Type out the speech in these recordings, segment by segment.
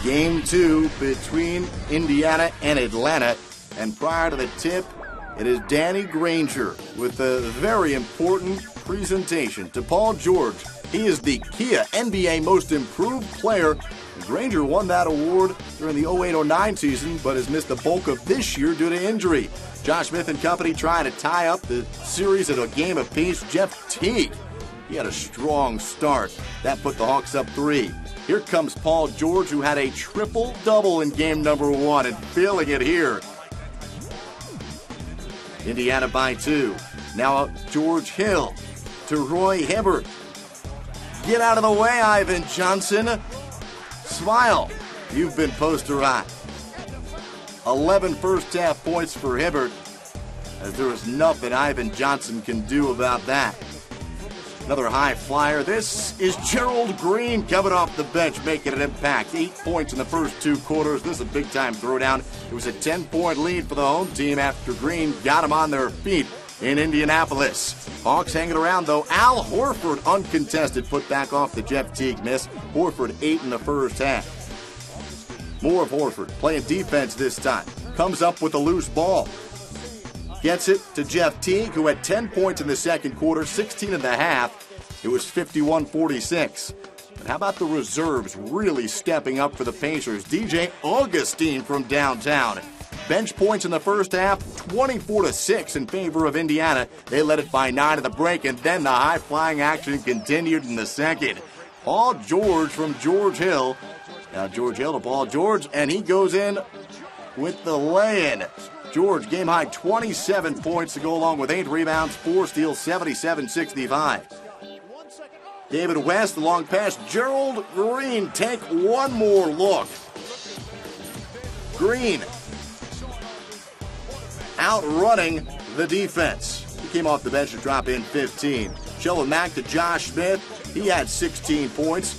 Game 2 between Indiana and Atlanta. And prior to the tip, it is Danny Granger with a very important presentation to Paul George. He is the Kia NBA Most Improved Player. Granger won that award during the 08-09 season, but has missed the bulk of this year due to injury. Josh Smith and company trying to tie up the series at a game apiece. Jeff Teague, he had a strong start. That put the Hawks up 3. Here comes Paul George, who had a triple-double in game number 1 and feeling it here. Indiana by 2. Now George Hill to Roy Hibbert. Get out of the way, Ivan Johnson. Smile. You've been posterized. 11 first-half points for Hibbert, as there is nothing Ivan Johnson can do about that. Another high flyer. This is Gerald Green coming off the bench, making an impact. 8 points in the first 2 quarters. This is a big-time throwdown. It was a 10-point lead for the home team after Green got them on their feet in Indianapolis. Hawks hanging around, though. Al Horford, uncontested, put back off the Jeff Teague miss. Horford 8 in the first half. More of Horford playing defense this time. Comes up with a loose ball. Gets it to Jeff Teague, who had 10 points in the second quarter, 16 in the half. It was 51-46. But how about the reserves really stepping up for the Pacers? DJ Augustine from downtown. Bench points in the first half, 24-6 in favor of Indiana. They led it by 9 at the break, and then the high-flying action continued in the second. Paul George from George Hill. Now George Hill to Paul George, and he goes in with the lay-in. George, game-high 27 points to go along with 8 rebounds, 4 steals, 77-65. David West, the long pass. Gerald Green, take one more look. Green outrunning the defense. He came off the bench to drop in 15. Sheldon Mack to Josh Smith. He had 16 points.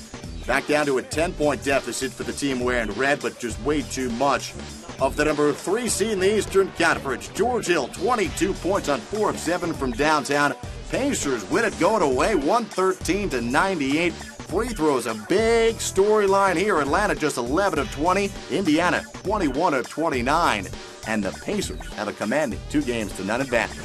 Back down to a 10-point deficit for the team wearing red, but just way too much of the number 3 seed in the Eastern Conference. George Hill, 22 points on 4 of 7 from downtown. Pacers win it going away, 113-98. Free throws, a big storyline here. Atlanta just 11 of 20. Indiana, 21 of 29. And the Pacers have a commanding 2-0 advantage.